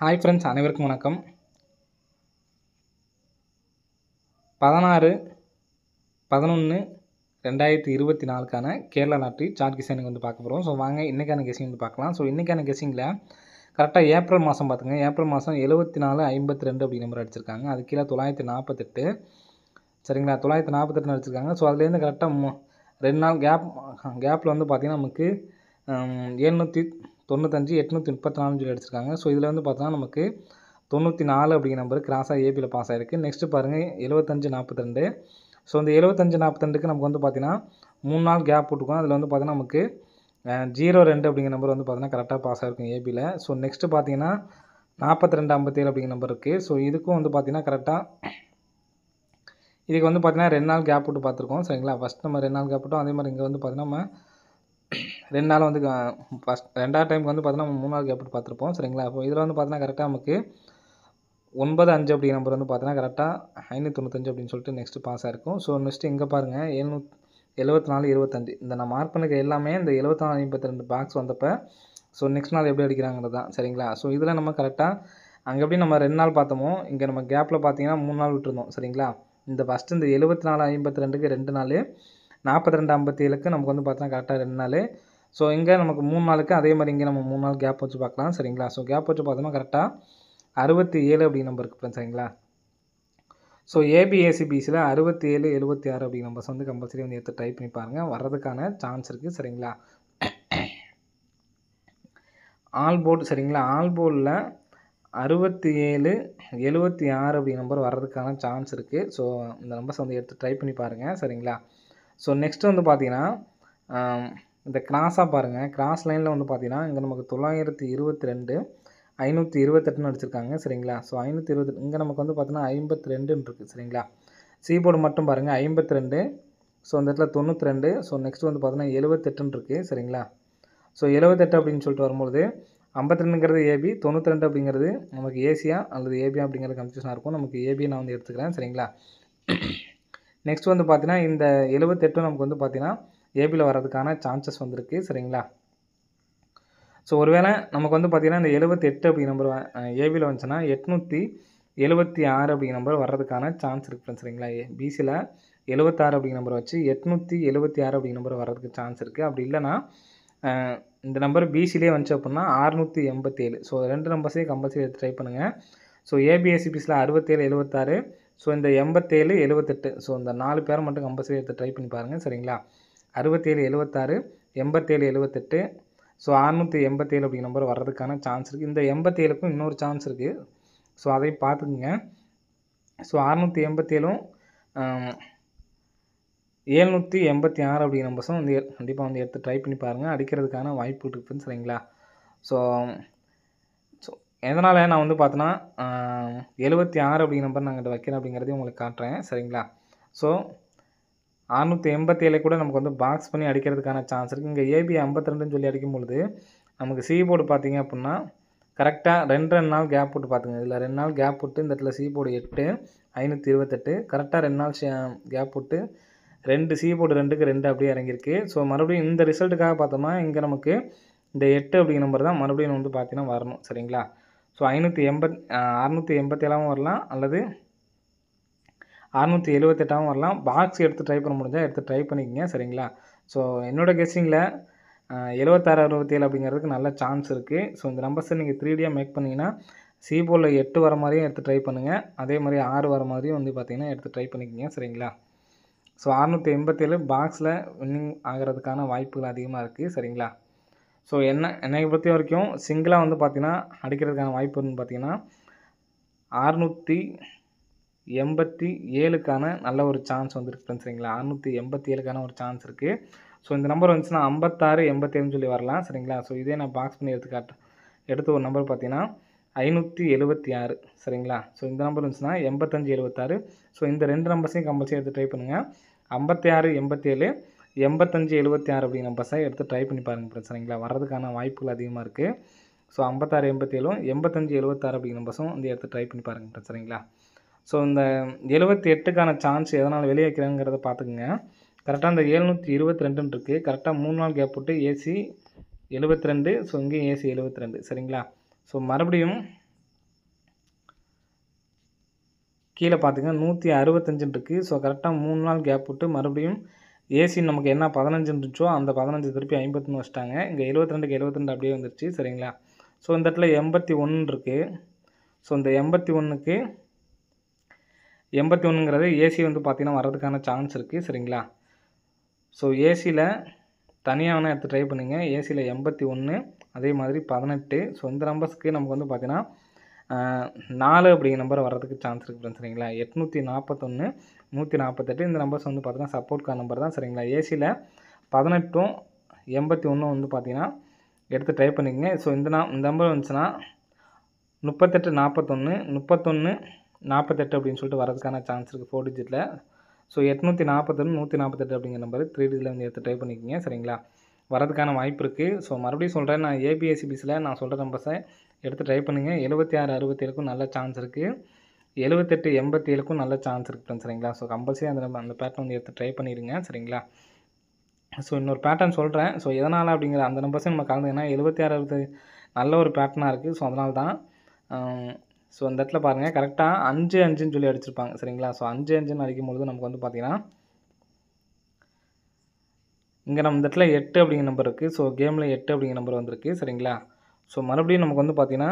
Hi friends, அனைவருக்கும் வணக்கம். 16/11/2024 Kerala lottery chart guessing பார்க்க போகிறோம். ஸோ வாங்க இன்றைக்கான கெஸிங் பார்க்கலாம். ஸோ இன்றைக்கான கெஸிங்கில் கரெக்டாக ஏப்ரல் மாதம் பார்த்துங்க. ஏப்ரல் மாதம் 74/52 அப்படி நம்பர் அடிச்சிருக்காங்க. அது கீழே 948 சரிங்களா, 948 அடிச்சிருக்காங்க. ஸோ அதுலேருந்து கரெக்டாக 2 நாள் கேப்பில் பார்த்தீங்கன்னா நமக்கு 795 834 சொல்லி அடிச்சிருக்காங்க. ஸோ இதில் பார்த்தோன்னா நமக்கு 94 அப்படிங்கிற நம்பர் கிராஸாக ஏபியில் பாஸ் ஆகிருக்கு. நெக்ஸ்ட்டு பாருங்கள் 75/42. ஸோ இந்த 75/42க்கு நமக்கு பார்த்தீங்கன்னா 3 நாள் கேப் போட்டுருக்கோம். அதில் பார்த்தீங்கன்னா நமக்கு 02 அப்படிங்கிற நம்பர் பார்த்தீங்கன்னா கரெக்டாக பாஸ் ஆகிருக்கும் ஏபியில். ஸோ நெக்ஸ்ட்டு பார்த்தீங்கன்னா 42/57 அப்படிங்கிற நம்பர் இருக்குது. ஸோ இதுக்கும் பார்த்தீங்கன்னா கரெக்டாக இதுக்கு பார்த்தீங்கன்னா 2 நாள் கேப் போட்டு பார்த்துருக்கோம். சரிங்களா, ஃபஸ்ட் நம்ம 2 நாள் கேப் போட்டோம். அதே மாதிரி இங்கே பார்த்தீங்கன்னா நம்ம 2 நாள் ரெண்டாவது டைமுக்கு பார்த்தீங்கன்னா நம்ம 3 நாள் கேப் போட்டு பார்த்துருப்போம். சரிங்களா, இப்போ இதில் பார்த்தீங்கன்னா கரெக்டாக நமக்கு 95 அப்படிங்கிற நம்பர் பார்த்தீங்கன்னா கரெக்டாக 595 அப்படின்னு சொல்லிட்டு நெக்ஸ்ட்டு பாஸ் ஆகிருக்கும். ஸோ நெக்ஸ்ட்டு இங்கே பாருங்கள் 74/25 இந்த நான் மார்க் பண்ணிக்க எல்லாமே இந்த 74/52 பாக்ஸ் வந்தப்போ ஸோ நெக்ஸ்ட் நாள் எப்படி அடிக்கிறாங்கிறது தான். சரிங்களா, ஸோ இதில் நம்ம கரெக்டாக அங்கே எப்படி நம்ம 2 நாள் பார்த்தோமோ இங்கே நம்ம கேப்பில் பார்த்தீங்கன்னா 3 நாள் விட்டுருந்தோம். சரிங்களா, இந்த ஃபஸ்ட்டு இந்த 74/52க்கு 2 நாள், 42/57க்கு நமக்கு பார்த்தீங்கன்னா கரெக்டாக 2 நாள். ஸோ இங்கே நமக்கு 3 நாளுக்கு அதே மாதிரி இங்கே நம்ம 3 நாள் கேப் வச்சு பார்க்கலாம். சரிங்களா, ஸோ கேப் வச்சு பார்த்தோம்னா கரெக்டாக 67 அப்படிங்கிற நம்பர் இருக்குது. சரிங்களா, ஸோ ஏபிஎஸ்சிபிசியில் 67, 76 அப்படிங்கிற நம்பர்ஸ் கம்பல்சரி எடுத்து ட்ரை பண்ணி பாருங்கள், வர்றதுக்கான சான்ஸ் இருக்குது. சரிங்களா, ஆல் போர்டு சரிங்களா, ஆல் போர்டில் 67, 76 அப்படிங்கிற நம்பர் வர்றதுக்கான சான்ஸ் இருக்குது. ஸோ இந்த நம்பர்ஸ் எடுத்து ட்ரை பண்ணி பாருங்கள். சரிங்களா, ஸோ நெக்ஸ்ட்டு பார்த்தீங்கன்னா இந்த கிராஸாக பாருங்கள். கிராஸ் லைனில் பார்த்தீங்கன்னா இங்கே நமக்கு 922 528 அடிச்சிருக்காங்க. சரிங்களா, ஸோ 528 இங்கே நமக்கு பார்த்தீங்கன்னா 52 இருக்குது. சரிங்களா, சி போர்டு மட்டும் பாருங்கள் 52. ஸோ அந்த இடத்துல 92. ஸோ நெக்ஸ்ட் பார்த்தீங்கன்னா 78 இருக்குது. சரிங்களா, ஸோ 78 அப்படின்னு சொல்லிட்டு வரும்போது 52ங்கிறது ஏபி, 92 அப்படிங்கிறது நமக்கு ஏசியா அல்லது ஏபியா அப்படிங்கிறது கன்ஃபியூஷனாக இருக்கும். நமக்கு ஏபியை நான் எடுத்துக்கிறேன். சரிங்களா, நெக்ஸ்ட் பார்த்தீங்கன்னா இந்த 78 நமக்கு பார்த்தீங்கன்னா ஏபியில் வர்றதுக்கான சான்சஸ் வந்திருக்கு. சரிங்களா, ஸோ ஒருவேளை நமக்கு பார்த்தீங்கன்னா இந்த 78 அப்படிங்கிற நம்பர் ஏபியில் வந்துச்சுன்னா 876 அப்படிங்கிற நம்பர் வர்றதுக்கான சான்ஸ் இருக்குது. சரிங்களா, பிசியில் 76 அப்படிங்கிற நம்பர் வச்சு 876 அப்படிங்கிற நம்பர் வர்றதுக்கு சான்ஸ் இருக்குது. அப்படி இல்லைன்னா இந்த நம்பர் பிசிலே வந்துச்சு அப்படின்னா 687. ஸோ 2 நம்பர்ஸையும் கம்பல்சரி எடுத்து ட்ரை பண்ணுங்கள். ஸோ ஏபிஎஸ்சிபிஸில் 67, 76. ஸோ இந்த 87, 78. ஸோ இந்த 4 பேரை மட்டும் கம்பல்சரி எடுத்து ட்ரை பண்ணி பாருங்கள். சரிங்களா, 67, 76, 87, 78. ஸோ 687 அப்படிங்கிற நம்பர் வர்றதுக்கான சான்ஸ் இருக்குது. இந்த 87க்கும் இன்னொரு சான்ஸ் இருக்குது. ஸோ அதையும் பார்த்துக்குங்க. ஸோ 687ம் 786 அப்படிங்கிற நம்பர்ஸும் கண்டிப்பாக எடுத்து ட்ரை பண்ணி பாருங்கள், அடிக்கிறதுக்கான வாய்ப்பு இருக்குதுன்னு. சரிங்களா, ஸோ எதனால் நான் பார்த்தோன்னா 76 அப்படிங்கிற நம்பர் நாங்கள் வைக்கிறேன் அப்படிங்கிறதையும் உங்களுக்கு காட்டுறேன். சரிங்களா, ஸோ 687 கூட நமக்கு பாக்ஸ் பண்ணி அடிக்கிறதுக்கான சான்ஸ் இருக்குது. இங்கே ஏபி 52ன்னு சொல்லி அடிக்கும்பொழுது நமக்கு சி போர்டு பார்த்தீங்க அப்படின்னா கரெக்டாக 2 நாள் கேப் போட்டு பார்த்துங்க. இதில் 2 நாள் கேப் போட்டு இந்த இடத்துல சி போர்டு 8, 528 கரெக்டாக 2 நாள் கேப் போட்டு 2 சி போர்டு 2க்கு 2 அப்படியே இறங்கியிருக்கு. ஸோ மறுபடியும் இந்த ரிசல்ட்டுக்காக பார்த்தோம்னா இங்கே நமக்கு இந்த 8 அப்படிங்கிற நம்பர் தான் மறுபடியும் பார்த்தீங்கன்னா வரணும். சரிங்களா, ஸோ 687 வரலாம் அல்லது 678 வரலாம். பாக்ஸ் எடுத்து ட்ரை பண்ண முடிஞ்சால் எடுத்து ட்ரை பண்ணிக்கங்க. சரிங்களா, ஸோ என்னோடய கெஸ்ஸிங்கில் 76, 67 அப்படிங்கிறதுக்கு நல்ல சான்ஸ் இருக்குது. ஸோ இந்த நம்பர்ஸை நீங்கள் 3Dயாக மேக் பண்ணிங்கன்னா சி போர்டில் 8 வர மாதிரியும் எடுத்து ட்ரை பண்ணுங்கள், அதே மாதிரி 6 வர மாதிரியும் பார்த்தீங்கன்னா எடுத்து ட்ரை பண்ணிக்கங்க. சரிங்களா, ஸோ 687 பாக்ஸில் வின்னிங் ஆகிறதுக்கான வாய்ப்புகள் அதிகமாக இருக்குது. சரிங்களா, ஸோ என்னை பொறுத்த வரைக்கும் சிங்கிளாக பார்த்தீங்கன்னா அடிக்கிறதுக்கான வாய்ப்புன்னு பார்த்தீங்கன்னா 687க்கான நல்ல ஒரு சான்ஸ் வந்துருக்கு. சரிங்களா, 687க்கான ஒரு சான்ஸ் இருக்குது. ஸோ இந்த நம்பர் வந்துச்சுன்னா 56, 87 சொல்லி வரலாம். சரிங்களா, ஸோ இதே நான் பாக்ஸ் பண்ணி எடுத்து ஒரு நம்பர் பார்த்தீங்கன்னா 576. சரிங்களா, ஸோ இந்த நம்பர் வந்துச்சுன்னா 85, 76. ஸோ இந்த 2 நம்பர்ஸையும் கம்பல்சரி எடுத்து ட்ரை பண்ணுங்கள். 56, 87, 85, 76 அப்படிங்கிற நம்பர்ஸை எடுத்து ட்ரை பண்ணி பாருங்கள். சரிங்களா, வர்றதுக்கான வாய்ப்புகள் அதிகமாக இருக்குது. ஸோ 56, 87, 85, 76 அப்படிங்கிற நம்பர்ஸும் எடுத்து ட்ரை பண்ணி பாருங்கள். சரிங்களா, ஸோ இந்த 78க்கான சான்ஸ் எதனால் வெளியே வைக்கிறாங்கிறத பார்த்துக்குங்க. கரெக்டாக இந்த 722 இருக்குது. கரெக்டாக 3 நாள் கேப் போட்டு ஏசி 72. ஸோ இங்கேயும் ஏசி 72. சரிங்களா, ஸோ மறுபடியும் கீழே பார்த்தீங்கன்னா 165 இருக்குது. ஸோ கரெக்டாக 3 நாள் கேப் விட்டு மறுபடியும் ஏசி நமக்கு என்ன 15 இருந்துச்சோ அந்த 15 திருப்பி 51 வச்சுட்டாங்க. இங்கே 72க்கு 72 அப்படியே வந்துருச்சு சரிங்களா. ஸோ இந்த இடத்துல 81 இருக்குது. ஸோ இந்த 81க்கு 81ங்கிறது ஏசி வந்து பார்த்தீங்கன்னா வர்றதுக்கான சான்ஸ் இருக்குது சரிங்களா. ஸோ ஏசியில் தனியாக வேணால் எடுத்து ட்ரை பண்ணுங்க. ஏசியில் 81 அதே மாதிரி 18. ஸோ இந்த நம்பர்ஸ்க்கு நமக்கு வந்து பார்த்தீங்கன்னா 4 அப்படிங்கிற நம்பர் வர்றதுக்கு சான்ஸ் இருக்குது ஃப்ரெண்ட்ஸ் சரிங்களா. 841 148 இந்த நம்பர்ஸ் வந்து பார்த்தீங்கன்னா சப்போர்ட்கான நம்பர் தான் சரிங்களா. ஏசியில் 18ம் 81 வந்து பார்த்தீங்கன்னா எடுத்து ட்ரை பண்ணிக்கங்க. ஸோ இந்த நம்பர் வந்துச்சுன்னா 38 41 31 48 அப்படின்னு சொல்லிட்டு வரதுக்கான சான்ஸ் இருக்குது 4 டிஜிட்டில். ஸோ 841 148 அப்படிங்கிற நம்பர் 3 டிஜிட்டில் வந்து எடுத்து ட்ரை பண்ணிக்கோங்க சரிங்களா. வரதுக்கான வாய்ப்பு இருக்குது. ஸோ மறுபடியும் சொல்கிறேன், நான் ஏபிஎஸ்சிபிஸில் நான் சொல்கிற நம்பர்ஸை எடுத்து ட்ரை பண்ணுங்கள். 76 67க்கும் நல்ல சான்ஸ் இருக்குது. 78 87க்கும் நல்ல சான்ஸ் இருக்குது சரிங்களா. ஸோ கம்பல்சரி அந்த பேட்டர்ன் வந்து எடுத்து ட்ரை பண்ணிடுங்க சரிங்களா. ஸோ இன்னொரு பேட்டர்ன் சொல்கிறேன். ஸோ எதனால் அப்படிங்கிற அந்த நம்பர்ஸை நம்ம கலந்துங்கன்னா 76 60 நல்ல ஒரு பேட்டர்னாக இருக்குது. ஸோ அதனால தான் ஸோ அந்த இடத்துல பாருங்கள் கரெக்டாக 5 5ன்னு சொல்லி அடிச்சிருப்பாங்க சரிங்களா. ஸோ 5 5ன்னு அடிக்கும்பொழுது நமக்கு வந்து பார்த்தீங்கன்னா இங்கே நம்ம இந்த இடத்துல 8 அப்படிங்கிற நம்பர் இருக்குது. ஸோ கேமில் 8 அப்படிங்கிற நம்பர் வந்திருக்கு சரிங்களா. ஸோ மறுபடியும் நமக்கு வந்து பார்த்தீங்கன்னா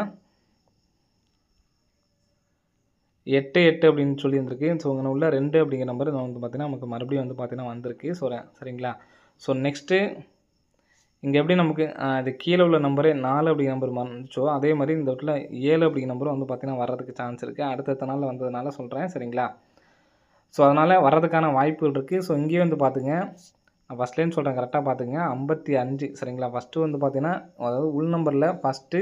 8 8 அப்படின்னு சொல்லி இருந்திருக்கு. ஸோ இங்கே உள்ள 2 அப்படிங்கிற நம்பர் வந்து பார்த்தீங்கன்னா நமக்கு மறுபடியும் வந்து பார்த்தீங்கன்னா வந்திருக்கு. ஸோ சரிங்களா. ஸோ நெக்ஸ்ட்டு இங்கே எப்படி நமக்கு அது கீழே உள்ள நம்பரே 4 அப்படிங்கிற நம்பர் வந்துச்சோ அதே மாதிரி இந்த இடத்துல 7 அப்படிங்கிற நம்பரும் வந்து பார்த்தீங்கன்னா வர்றதுக்கு சான்ஸ் இருக்குது. அடுத்த நாளில் வந்ததுனால சொல்கிறேன் சரிங்களா. ஸோ அதனால் வர்றதுக்கான வாய்ப்புகள் இருக்குது. ஸோ இங்கேயே வந்து பார்த்துங்க, ஃபஸ்ட்லேன்னு சொல்கிறேன் கரெக்டாக பார்த்துங்க 55 சரிங்களா. ஃபஸ்ட்டு வந்து பார்த்தீங்கன்னா அதாவது உள் நம்பரில் ஃபஸ்ட்டு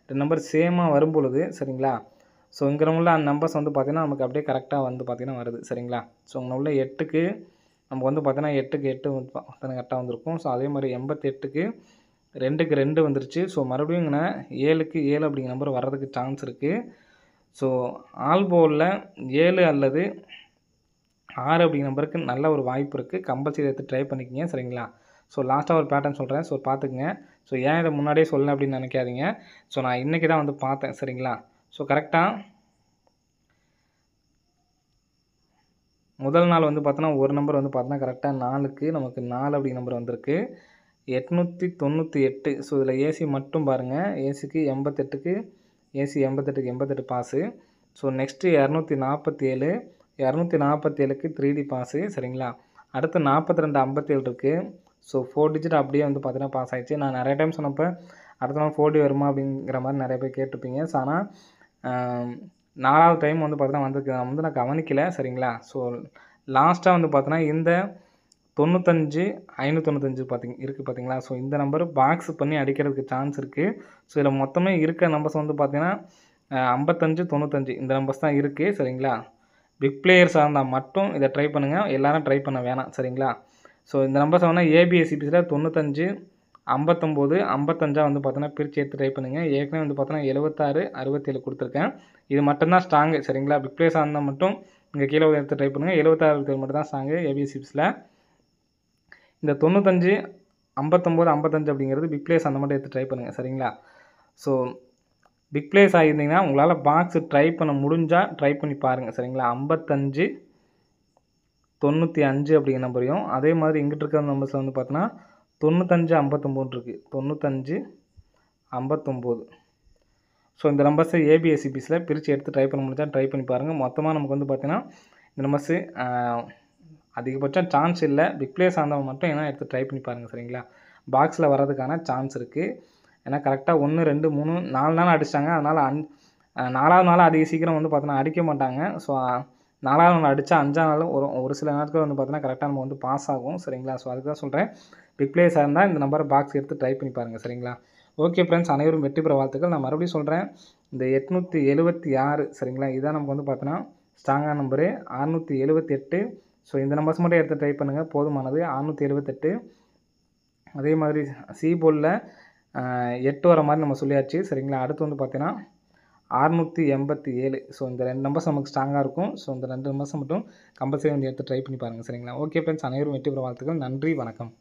2 நம்பர் சேமாக வரும்பொழுது சரிங்களா. ஸோ இங்கே உள்ள அந்த நம்பர்ஸ் வந்து பார்த்தீங்கன்னா நமக்கு அப்படியே கரெக்டாக வந்து பார்த்தீங்கன்னா வருது சரிங்களா. ஸோ இங்கே உள்ள 8க்கு நமக்கு வந்து பார்த்தீங்கன்னா 8க்கு 8 வந்து பார்த்தீங்கன்னா கரெக்டாக வந்திருக்கும். ஸோ அதே மாதிரி 88க்கு 2க்கு 2 வந்துருச்சு. ஸோ மறுபடியும் இங்கே 7க்கு 7 அப்படிங்கிற நம்பர் வர்றதுக்கு சான்ஸ் இருக்குது. ஸோ ஆல் போர்டில் 7 அல்லது 6 அப்படிங்கிற நம்பருக்கு நல்ல ஒரு வாய்ப்பு இருக்குது. கம்பல்சரி எடுத்து ட்ரை பண்ணிக்கங்க சரிங்களா. ஸோ லாஸ்ட்டாக ஒரு பேட்டர்ன் சொல்கிறேன். ஸோ பார்த்துக்குங்க. ஸோ ஏன் இதை முன்னாடியே சொல்லலை அப்படின்னு நினைக்காதீங்க. ஸோ நான் இன்றைக்கி தான் வந்து பார்த்தேன் சரிங்களா. ஸோ கரெக்டாக முதல் நாள் வந்து பார்த்தோன்னா ஒரு நம்பர் வந்து பார்த்தோன்னா கரெக்டாக 4க்கு நமக்கு 4 அப்படிங்கிற நம்பர் வந்திருக்கு. 898. ஸோ இதில் ஏசி மட்டும் பாருங்கள். ஏசிக்கு 88க்கு ஏசி 88க்கு 88 பாஸு. ஸோ நெக்ஸ்ட்டு 247 247க்கு 3D பாஸு சரிங்களா. அடுத்து 42 57 இருக்குது. ஸோ 4 டிஜிட் அப்படியே வந்து பார்த்தீங்கன்னா பாஸ் ஆகிடுச்சு. நான் நிறைய டைம் சொன்னப்போ அடுத்த நாள் 4D வருமா அப்படிங்கிற மாதிரி நிறைய பேர் கேட்டிருப்பீங்க. ஸோ ஆனால் 4வது டைம் வந்து பார்த்தீங்கன்னா வந்திருக்கு. நான் கவனிக்கலை சரிங்களா. ஸோ லாஸ்ட்டாக வந்து பார்த்தோன்னா இந்த 95 595 இருக்குது பார்த்தீங்களா. ஸோ இந்த நம்பர் பாக்ஸ் பண்ணி அடிக்கிறதுக்கு சான்ஸ் இருக்குது. ஸோ இதில் மொத்தமே இருக்க நம்பர்ஸ் வந்து பார்த்தீங்கன்னா 55 95 இந்த நம்பர்ஸ் தான் இருக்குது சரிங்களா. பிக் பிளேயர்ஸாக இருந்தால் மட்டும் இதை ட்ரை பண்ணுங்கள். எல்லோரும் ட்ரை பண்ண வேணாம் சரிங்களா. ஸோ இந்த நம்பர்ஸ் வேணால் ஏபிஎஸ்சிபிஸில் 95 59 55 வந்து பார்த்தீங்கன்னா பிரித்து எடுத்து ட்ரை பண்ணுங்கள். ஏற்கனவே வந்து பார்த்தோன்னா 76 67 கொடுத்துருக்கேன். இது மட்டும்தான் ஸ்ட்ராங்கு சரிங்களா. பிக் பிளேயர்ஸாக இருந்தால் மட்டும் இங்கே கீழே எடுத்து ட்ரை பண்ணுங்கள். 76 67 மட்டும் தான் ஸ்ட்ராங்கு ஏபிஎஸ்சிபிஸில். இந்த 95 59 55 அப்படிங்கிறது பிக் பிளேயர்ஸ் அந்த மட்டும் எடுத்து ட்ரை பண்ணுங்கள் சரிங்களா. ஸோ பிக் பிளேயர்ஸ் ஆகியிருந்தீங்கன்னா உங்களால் பாக்ஸ் ட்ரை பண்ண முடிஞ்சால் ட்ரை பண்ணி பாருங்கள் சரிங்களா. 55 95 அப்படிங்கிற நம்பரையும் அதே மாதிரி இங்கிட்டு இருக்கிற நம்பர்ஸில் வந்து பார்த்தோன்னா 95 59 இருக்குது. 95 59. ஸோ இந்த நம்பர்ஸை ஏபிஎஸ்சிபிஸில் பிரித்து எடுத்து ட்ரை பண்ண முடிஞ்சால் ட்ரை பண்ணி பாருங்கள். மொத்தமாக நமக்கு வந்து பார்த்தீங்கன்னா இந்த நம்பர்ஸு அதிகபட்சம் சான்ஸ் இல்லை. பிக் பிளேயர்ஸ் ஆனவங்க மட்டும் ஏன்னா எடுத்து ட்ரை பண்ணி பாருங்கள் சரிங்களா. பாக்ஸில் வர்றதுக்கான சான்ஸ் இருக்குது. ஏன்னா கரெக்டாக 1 2 3 4 நாள் அடிச்சிட்டாங்க. அதனால் 4வது நாள் அதிக சீக்கிரம் வந்து பார்த்தோன்னா அடிக்க மாட்டாங்க. ஸோ 4வது நாள் அடித்தா 5ஆம் நாள் ஒரு சில நாட்கள் வந்து பார்த்தோன்னா கரெக்டாக நம்ம வந்து பாஸ் ஆகும் சரிங்களா. ஸோ அதுக்கு தான் சொல்கிறேன், பிக் பிளேயர்ஸாக இருந்தால் இந்த நம்பரை பாக்ஸ் எடுத்து ட்ரை பண்ணி பாருங்கள் சரிங்களா. ஓகே ஃப்ரெண்ட்ஸ், அனைவரும் வெற்றி பெற வாழ்த்துக்கள். நான் மறுபடியும் சொல்கிறேன், இந்த 876 சரிங்களா, இதான் நமக்கு வந்து பார்த்தோன்னா ஸ்ட்ராங்கான நம்பரு. 678. ஸோ இந்த நம்பர்ஸ் மட்டும் எடுத்து ட்ரை பண்ணுங்கள், போதுமானது. 678. அதே மாதிரி சி போர்டில் 8 வர மாதிரி நம்ம சொல்லியாச்சு சரிங்களா. அடுத்து வந்து பார்த்தீங்கன்னா 687. ஸோ இந்த 2 நம்பர்ஸ் நமக்கு ஸ்ட்ராங்காக இருக்கும். ஸோ இந்த 2 நம்பர்ஸ் மட்டும் கம்பல்சரி வந்து எடுத்து ட்ரை பண்ணி பாருங்கள் சரிங்களா. ஓகே ஃப்ரெண்ட்ஸ், அனைவரும் வெற்றி பெற வாழ்த்துக்கள். நன்றி, வணக்கம்.